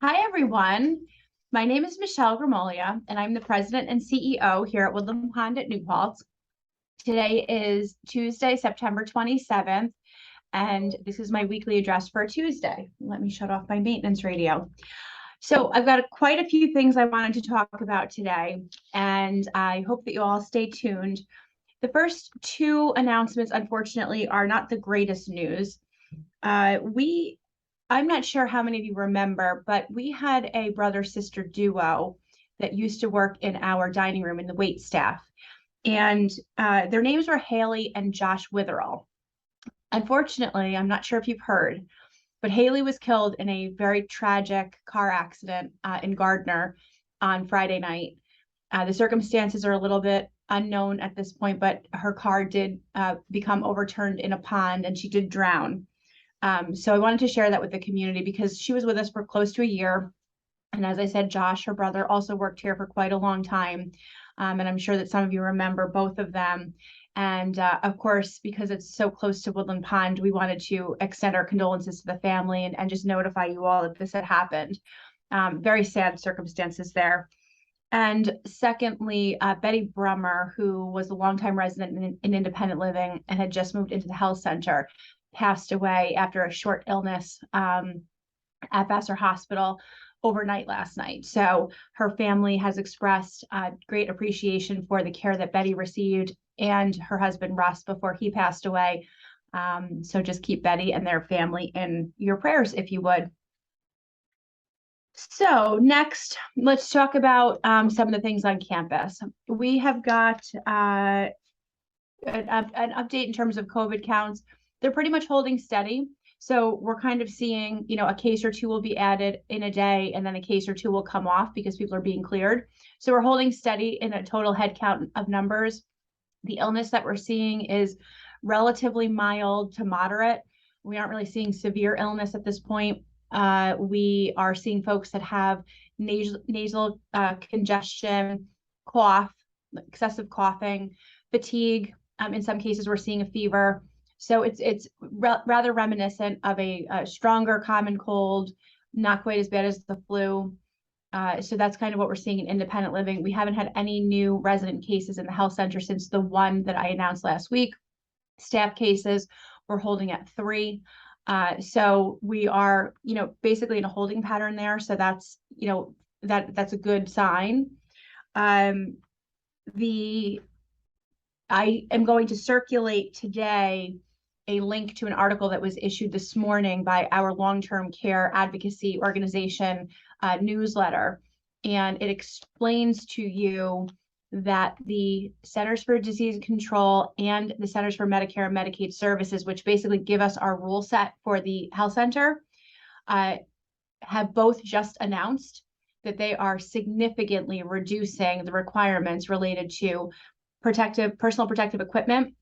Hi, everyone. My name is Michelle Gramolia, and I'm the president and CEO here at Woodland Pond at New Paltz. Today is Tuesday, September 27th, and this is my weekly address for Tuesday. Let me shut off my maintenance radio. So I've got quite a few things I wanted to talk about today, and I hope that you all stay tuned. The first two announcements, unfortunately, are not the greatest news. I'm not sure how many of you remember, but we had a brother-sister duo that used to work in our dining room in the wait staff. And their names were Haley and Josh Witherall. Unfortunately, I'm not sure if you've heard, but Haley was killed in a very tragic car accident in Gardner on Friday night. The circumstances are a little bit unknown at this point, but her car did become overturned in a pond and she did drown. So I wanted to share that with the community because she was with us for close to a year. And as I said, Josh, her brother, also worked here for quite a long time. And I'm sure that some of you remember both of them. And of course, because it's so close to Woodland Pond, we wanted to extend our condolences to the family and just notify you all that this had happened. Very sad circumstances there. And secondly, Betty Brummer, who was a longtime resident in independent living and had just moved into the health center, passed away after a short illness at Vassar Hospital overnight last night. So her family has expressed great appreciation for the care that Betty received and her husband Russ before he passed away. So just keep Betty and their family in your prayers, if you would. So next, let's talk about some of the things on campus. We have got an update in terms of COVID counts. They're pretty much holding steady. So we're kind of seeing, a case or two will be added in a day, and then a case or two will come off because people are being cleared. So we're holding steady in a total head count of numbers. The illness that we're seeing is relatively mild to moderate. We aren't really seeing severe illness at this point. We are seeing folks that have nasal congestion, cough, excessive coughing, fatigue. In some cases, we're seeing a fever. So it's rather reminiscent of a stronger common cold, not quite as bad as the flu. So that's kind of what we're seeing in independent living. We haven't had any new resident cases in the health center since the one that I announced last week. Staff cases, we're holding at 3. So we are, basically in a holding pattern there. So that's, that's a good sign. I am going to circulate today a link to an article that was issued this morning by our long-term care advocacy organization newsletter. And it explains to you that the Centers for Disease Control and the Centers for Medicare and Medicaid Services, which basically give us our rule set for the health center, have both just announced that they are significantly reducing the requirements related to personal protective equipment,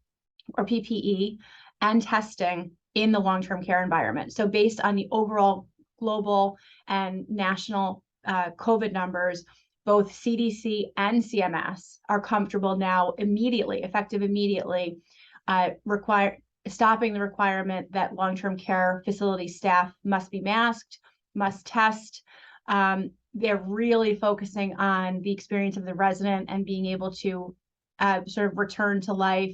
or PPE, and testing in the long-term care environment. So based on the overall global and national COVID numbers, both CDC and CMS are comfortable now effective immediately, stopping the requirement that long-term care facility staff must be masked, must test. They're really focusing on the experience of the resident and being able to sort of return to life,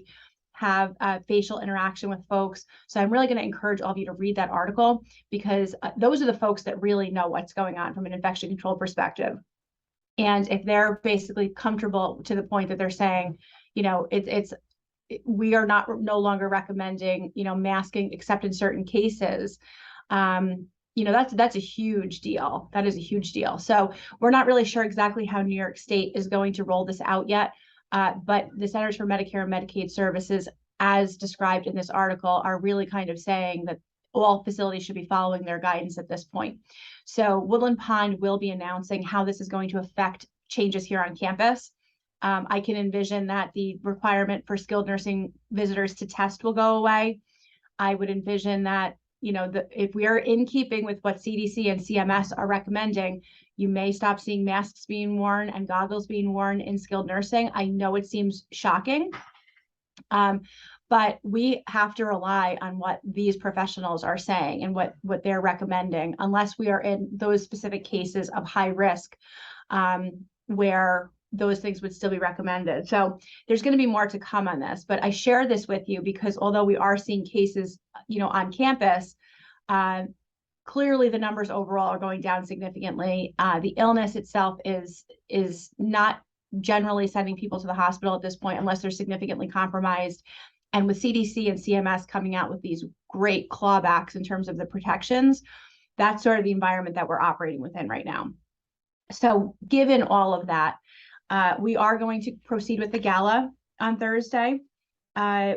have facial interaction with folks. So I'm really going to encourage all of you to read that article because those are the folks that really know what's going on from an infection control perspective. And if they're basically comfortable to the point that they're saying, we are no longer recommending, masking except in certain cases, that's a huge deal. That is a huge deal. So we're not really sure exactly how New York State is going to roll this out yet. But the Centers for Medicare and Medicaid Services, as described in this article, are really kind of saying that all facilities should be following their guidance at this point. So Woodland Pond will be announcing how this is going to affect changes here on campus. I can envision that the requirement for skilled nursing visitors to test will go away. I would envision that, if we are in keeping with what CDC and CMS are recommending, you may stop seeing masks being worn and goggles being worn in skilled nursing. I know it seems shocking, but we have to rely on what these professionals are saying and what they're recommending, unless we are in those specific cases of high risk, where those things would still be recommended. So there's going to be more to come on this, but I share this with you because although we are seeing cases, on campus, clearly the numbers overall are going down significantly. The illness itself is not generally sending people to the hospital at this point unless they're significantly compromised. And with CDC and CMS coming out with these great clawbacks in terms of the protections, that's sort of the environment that we're operating within right now. So given all of that, we are going to proceed with the gala on Thursday.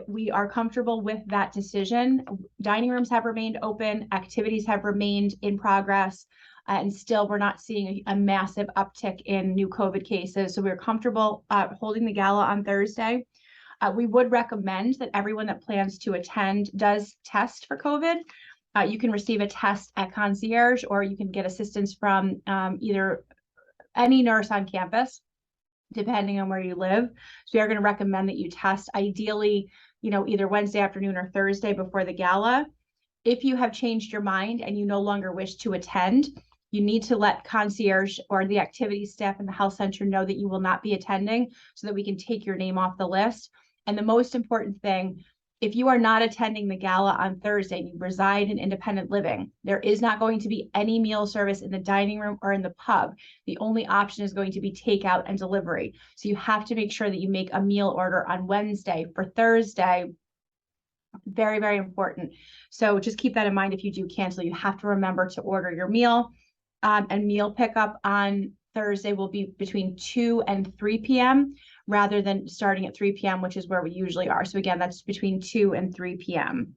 We are comfortable with that decision. Dining rooms have remained open, activities have remained in progress, and still we're not seeing a massive uptick in new COVID cases. So we're comfortable holding the gala on Thursday. We would recommend that everyone that plans to attend does test for COVID. You can receive a test at concierge, or you can get assistance from either any nurse on campus, depending on where you live. So we are going to recommend that you test, ideally, either Wednesday afternoon or Thursday before the gala. If you have changed your mind and you no longer wish to attend, you need to let concierge or the activities staff in the health center know that you will not be attending so that we can take your name off the list. And the most important thing, if you are not attending the gala on Thursday and you reside in independent living, there is not going to be any meal service in the dining room or in the pub. The only option is going to be takeout and delivery. So you have to make sure that you make a meal order on Wednesday for Thursday. Very, very important. So just keep that in mind. If you do cancel, you have to remember to order your meal. And meal pickup on Thursday will be between 2 and 3 p.m. rather than starting at 3 p.m., which is where we usually are. So again, that's between 2 and 3 p.m.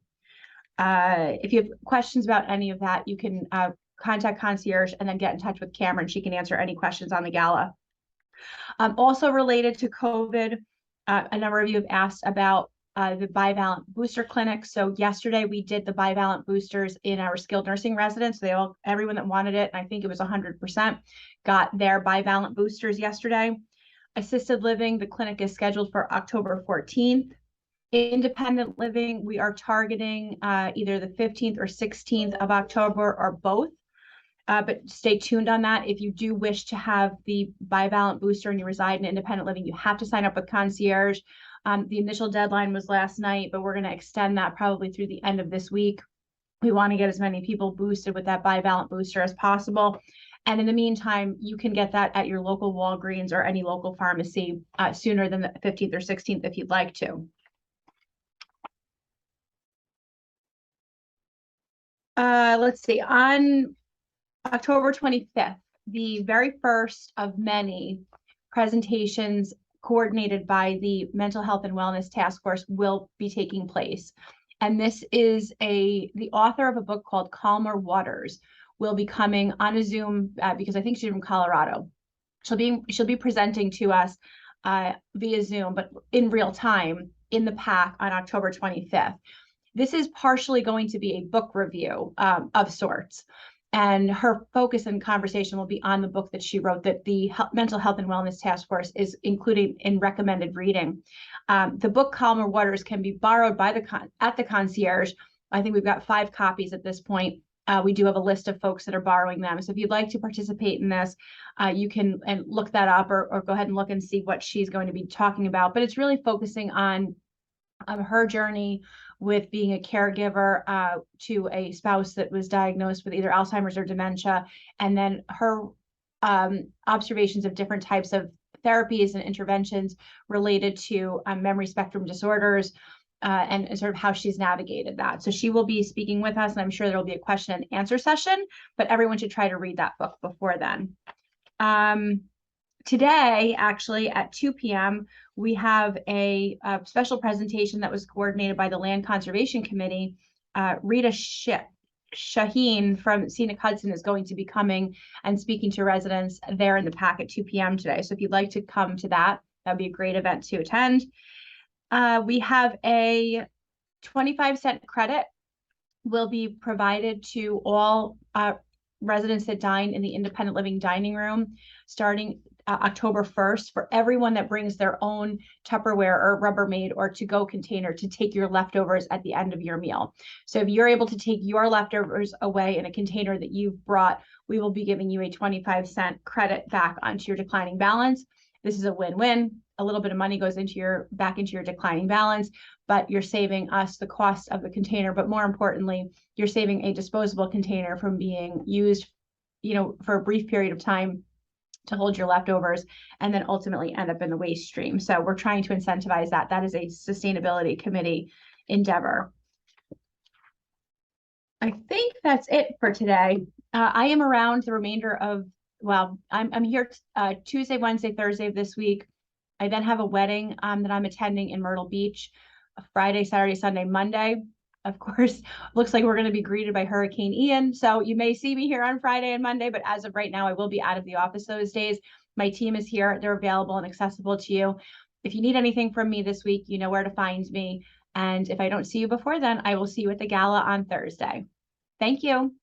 If you have questions about any of that, you can contact concierge and then get in touch with Cameron. She can answer any questions on the gala. Also related to COVID, a number of you have asked about the bivalent booster clinic. So yesterday we did the bivalent boosters in our skilled nursing residents. Everyone that wanted it, and I think it was 100%, got their bivalent boosters yesterday. Assisted living, the clinic is scheduled for October 14th. Independent living, we are targeting either the 15th or 16th of October or both. But stay tuned on that. If you do wish to have the bivalent booster and you reside in independent living, you have to sign up with concierge. The initial deadline was last night, but we're going to extend that probably through the end of this week. We want to get as many people boosted with that bivalent booster as possible. And in the meantime, you can get that at your local Walgreens or any local pharmacy sooner than the 15th or 16th if you'd like to. Let's see. On October 25th, the very first of many presentations coordinated by the Mental Health and Wellness Task Force will be taking place. And this is the author of a book called Calmer Waters will be coming on a Zoom because I think she's from Colorado. She'll be presenting to us via Zoom, but in real time in the PAC on October 25th. This is partially going to be a book review of sorts. And her focus and conversation will be on the book that she wrote that the Mental Health and Wellness Task Force is including in recommended reading. The book Calmer Waters can be borrowed by at the concierge. I think we've got 5 copies at this point. We do have a list of folks that are borrowing them. So if you'd like to participate in this, you can look that up or go ahead and look and see what she's going to be talking about. But it's really focusing on her journey with being a caregiver to a spouse that was diagnosed with either Alzheimer's or dementia, and then her observations of different types of therapies and interventions related to memory spectrum disorders and sort of how she's navigated that. So she will be speaking with us, and I'm sure there will be a question and answer session, but everyone should try to read that book before then. Today, actually, at 2 p.m., we have a special presentation that was coordinated by the Land Conservation Committee. Rita Shaheen from Scenic Hudson is going to be coming and speaking to residents there in the PAC at 2 p.m. today. So if you'd like to come to that, that'd be a great event to attend. We have a 25-cent credit will be provided to all residents that dine in the independent living dining room starting October 1st for everyone that brings their own Tupperware or Rubbermaid or to-go container to take your leftovers at the end of your meal. So if you're able to take your leftovers away in a container that you've brought, we will be giving you a 25-cent credit back onto your declining balance. This is a win-win. A little bit of money goes back into your declining balance, but you're saving us the cost of the container. But more importantly, you're saving a disposable container from being used, for a brief period of time to hold your leftovers and then ultimately end up in the waste stream. So we're trying to incentivize that. That is a sustainability committee endeavor. I think that's it for today. I am around the remainder of, I'm here Tuesday, Wednesday, Thursday of this week. I then have a wedding that I'm attending in Myrtle Beach, Friday, Saturday, Sunday, Monday. Of course, looks like we're going to be greeted by Hurricane Ian. So you may see me here on Friday and Monday, but as of right now, I will be out of the office those days. My team is here. They're available and accessible to you. If you need anything from me this week, you know where to find me. And if I don't see you before then, I will see you at the gala on Thursday. Thank you.